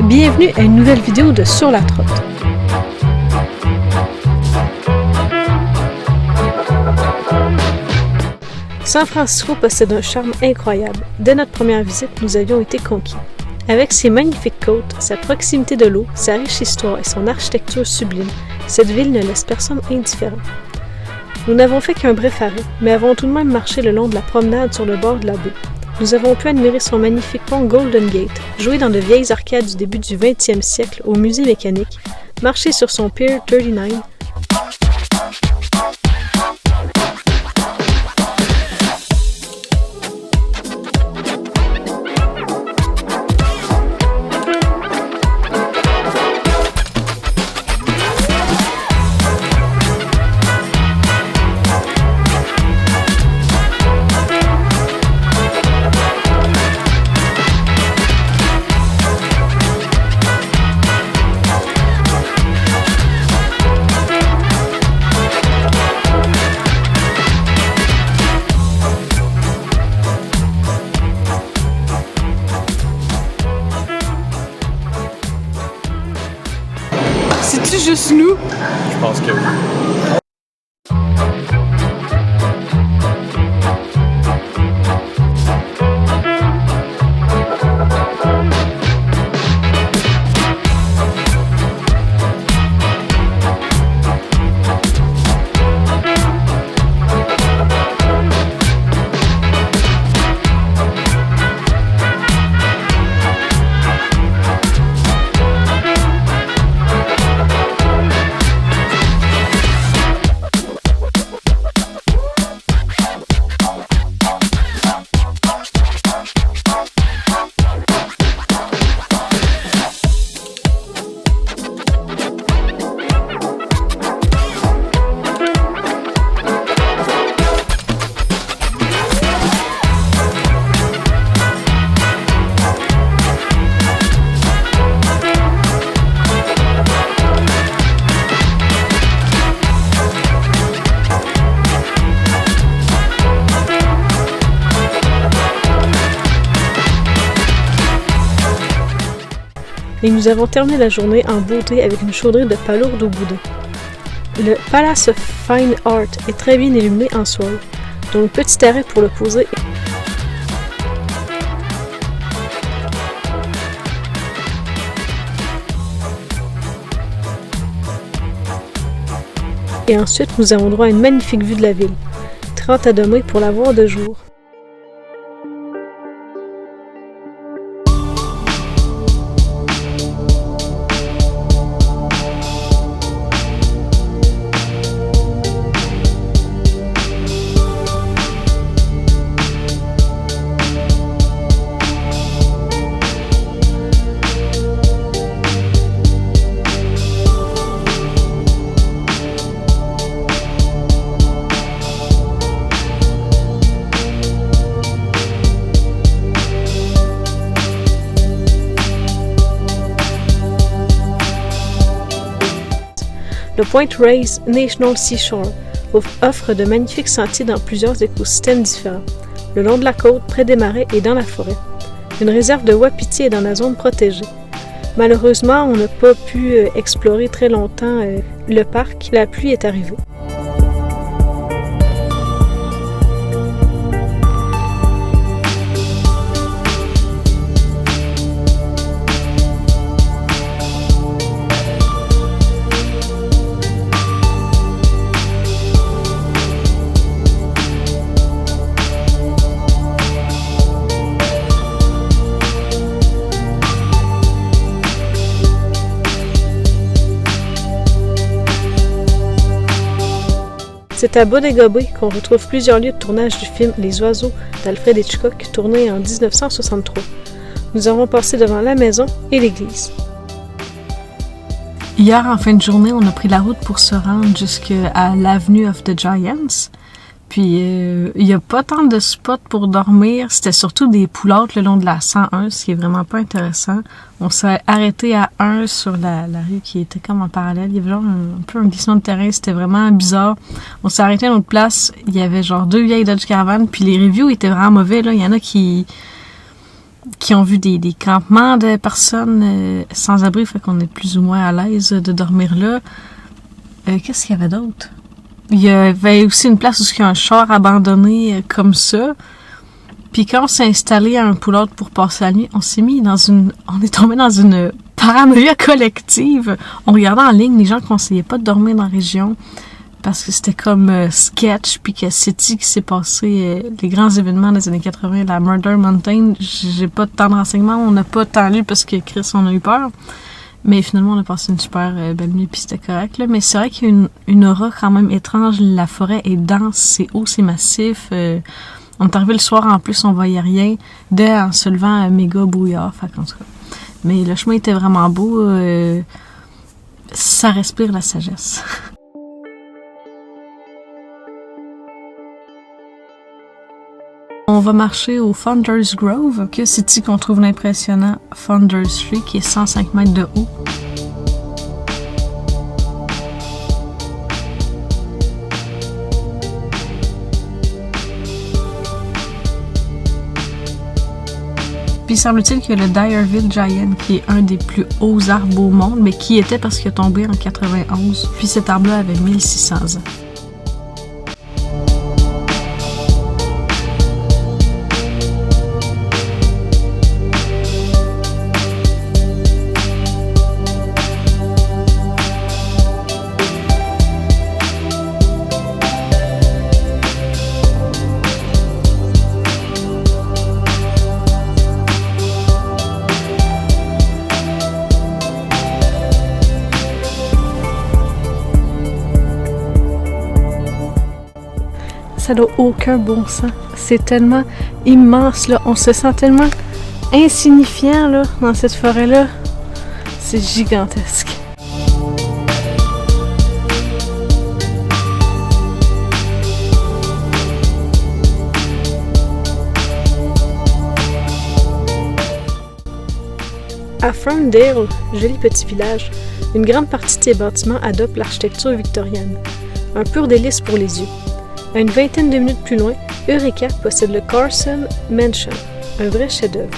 Bienvenue à une nouvelle vidéo de Sur la Trotte. San Francisco possède un charme incroyable. Dès notre première visite, nous avions été conquis. Avec ses magnifiques côtes, sa proximité de l'eau, sa riche histoire et son architecture sublime, cette ville ne laisse personne indifférent. Nous n'avons fait qu'un bref arrêt, mais avons tout de même marché le long de la promenade sur le bord de la baie. Nous avons pu admirer son magnifique pont Golden Gate, jouer dans de vieilles arcades du début du 20e siècle au musée mécanique, marcher sur son Pier 39, C'est-tu juste nous? Je pense que oui. et nous avons terminé la journée en beauté avec une chaudrée de palourdes au boudin. Le Palace of Fine Art est très bien illuminé en soirée, donc petit arrêt pour le poser. Et ensuite, nous avons droit à une magnifique vue de la ville. Très hâte à demain pour la voir de jour. Le Point Reyes National Seashore offre de magnifiques sentiers dans plusieurs écosystèmes différents, le long de la côte, près des marais et dans la forêt. Une réserve de wapiti est dans la zone protégée. Malheureusement, on n'a pas pu explorer très longtemps le parc. La pluie est arrivée. C'est à Bodega Bay qu'on retrouve plusieurs lieux de tournage du film Les Oiseaux d'Alfred Hitchcock, tourné en 1963. Nous avons passé devant la maison et l'église. Hier, en fin de journée, on a pris la route pour se rendre jusqu'à l'Avenue of the Giants. Puis, il n'y a pas tant de spots pour dormir. C'était surtout des poulards le long de la 101, ce qui est vraiment pas intéressant. On s'est arrêté à 1 sur la rue qui était comme en parallèle. Il y avait genre un peu un glissement de terrain. C'était vraiment bizarre. On s'est arrêté à une autre place. Il y avait genre 2 vieilles Dodge Caravan. Puis les reviews étaient vraiment mauvais, là. Il y en a qui qui ont vu des campements de personnes sans-abri, fait qu'on est plus ou moins à l'aise de dormir là. Qu'est-ce qu'il y avait d'autre? Il y avait aussi une place où il y a un char abandonné comme ça. Puis quand on s'est installé à un poulotte pour passer la nuit, on est tombé dans une paranoïa collective. On regardait en ligne, les gens ne conseillaient pas de dormir dans la région parce que c'était comme sketch, puis que c'est-tu qui s'est passé les grands événements des années 80, la Murder Mountain. J'ai pas tant de renseignements, on n'a pas tant lu parce que Chris, on a eu peur. Mais finalement, on a passé une super belle nuit, puis c'était correct, là. Mais c'est vrai qu'il y a une aura quand même étrange. La forêt est dense, c'est haut, c'est massif. On est arrivé le soir, en plus, on voyait rien. En se levant, méga brouillard, fait qu'en tout cas. Mais le chemin était vraiment beau. Ça respire la sagesse. On va marcher au Founders Grove, que c'est ici qu'on trouve l'impressionnant Founders Tree, qui est 105 mètres de haut. Puis semble-t-il qu'il y a le Dyerville Giant, qui est un des plus hauts arbres au monde, mais qui était parce qu'il est tombé en 91. Puis cet arbre-là avait 1600 ans. Ça n'a aucun bon sens. C'est tellement immense, là. On se sent tellement insignifiant, là, dans cette forêt-là. C'est gigantesque. À Ferndale, joli petit village, une grande partie des bâtiments adoptent l'architecture victorienne. Un pur délice pour les yeux. À une vingtaine de minutes plus loin, Eureka possède le Carson Mansion, un vrai chef-d'œuvre.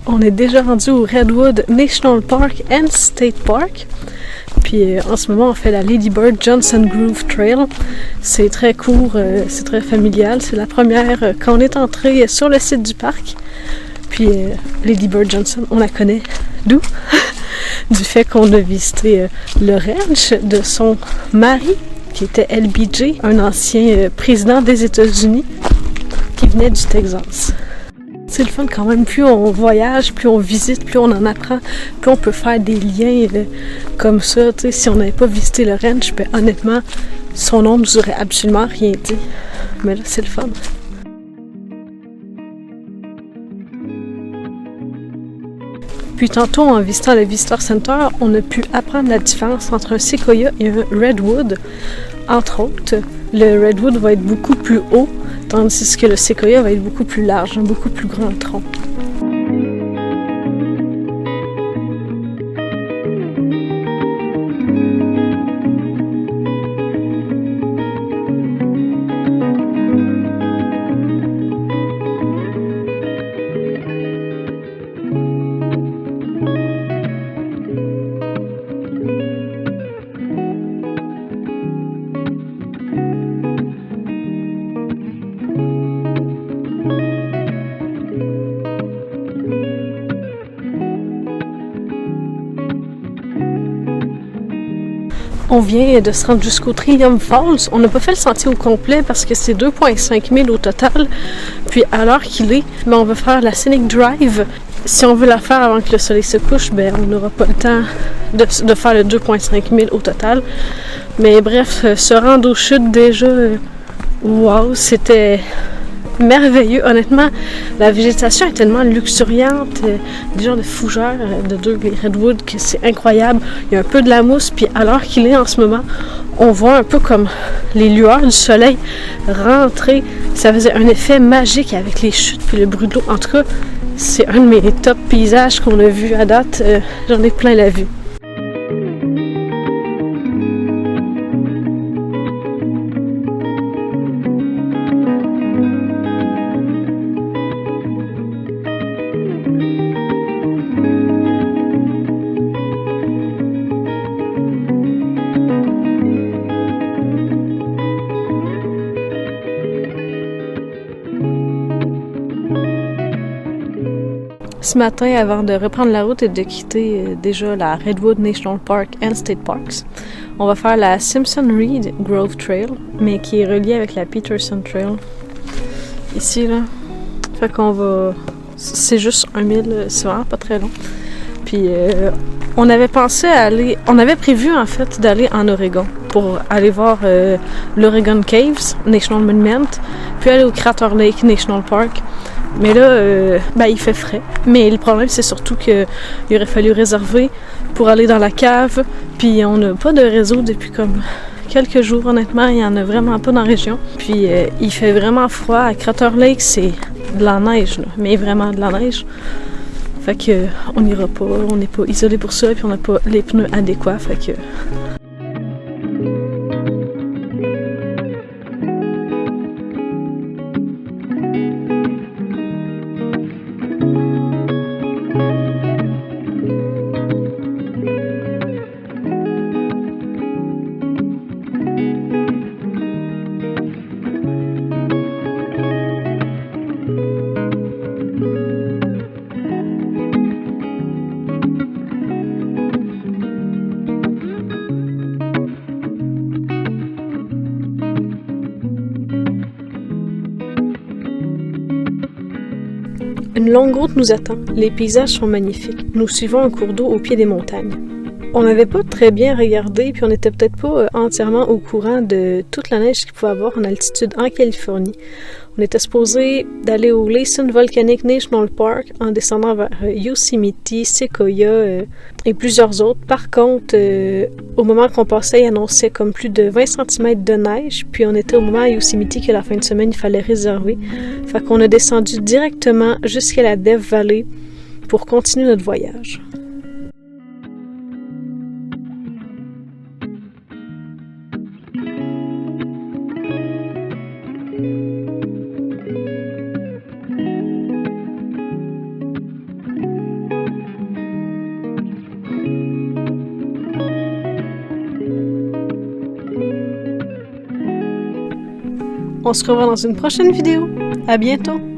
On est déjà rendu au Redwood National Park and State Park. Puis en ce moment, on fait la Lady Bird Johnson Grove Trail. C'est très court, c'est très familial. C'est la première quand on est entré sur le site du parc. Puis Lady Bird Johnson, on la connaît d'où? Du fait qu'on a visité le ranch de son mari, qui était LBJ, un ancien président des États-Unis qui venait du Texas. C'est le fun quand même, plus on voyage, plus on visite, plus on en apprend, plus on peut faire des liens comme ça. Tu sais, si on n'avait pas visité le ranch, ben, honnêtement, son nom nous aurait absolument rien dit. Mais là, c'est le fun. Puis tantôt, en visitant le Visitor Center, on a pu apprendre la différence entre un séquoia et un redwood. Entre autres, le redwood va être beaucoup plus haut, tandis que le séquoia va être beaucoup plus large, un beaucoup plus grand tronc. On vient de se rendre jusqu'au Trillium Falls. On n'a pas fait le sentier au complet parce que c'est 2,5 000 au total. Puis à l'heure qu'il est, ben on va faire la Scenic Drive. Si on veut la faire avant que le soleil se couche, ben on n'aura pas le temps de faire le 2,5 000 au total. Mais bref, se rendre aux chutes déjà, wow, c'était merveilleux. Honnêtement, la végétation est tellement luxuriante, des genres de fougères de Douglas Redwood, que c'est incroyable. Il y a un peu de la mousse, puis à l'heure qu'il est en ce moment, on voit un peu comme les lueurs du soleil rentrer. Ça faisait un effet magique avec les chutes puis le bruit de l'eau. En tout cas, c'est un de mes top paysages qu'on a vu à date. J'en ai plein la vue. Ce matin, avant de reprendre la route et de quitter déjà la Redwood National Park and State Parks, on va faire la Simpson Reed Grove Trail, mais qui est reliée avec la Peterson Trail. Ici, là. Fait qu'on va... C'est juste 1 mile, c'est vraiment pas très long. Puis, on avait pensé aller... On avait prévu, en fait, d'aller en Oregon pour aller voir l'Oregon Caves National Monument, puis aller au Crater Lake National Park. Mais là, il fait frais. Mais le problème, c'est surtout qu'il aurait fallu réserver pour aller dans la cave. Puis on n'a pas de réseau depuis comme quelques jours, honnêtement. Il n'y en a vraiment pas dans la région. Puis il fait vraiment froid. À Crater Lake, c'est de la neige, là, mais vraiment de la neige. Fait que on n'ira pas. On n'est pas isolé pour ça. Puis on n'a pas les pneus adéquats. Fait que... Une longue route nous attend. Les paysages sont magnifiques. Nous suivons un cours d'eau au pied des montagnes. On n'avait pas très bien regardé, puis on n'était peut-être pas entièrement au courant de toute la neige qu'il pouvait avoir en altitude en Californie. On était supposé d'aller au Lassen Volcanic National Park en descendant vers Yosemite, Sequoia et plusieurs autres. Par contre, au moment qu'on passait, il annonçait comme plus de 20 cm de neige, puis on était au moment à Yosemite que la fin de semaine, il fallait réserver. Fait qu'on a descendu directement jusqu'à la Death Valley pour continuer notre voyage. On se revoit dans une prochaine vidéo. À bientôt!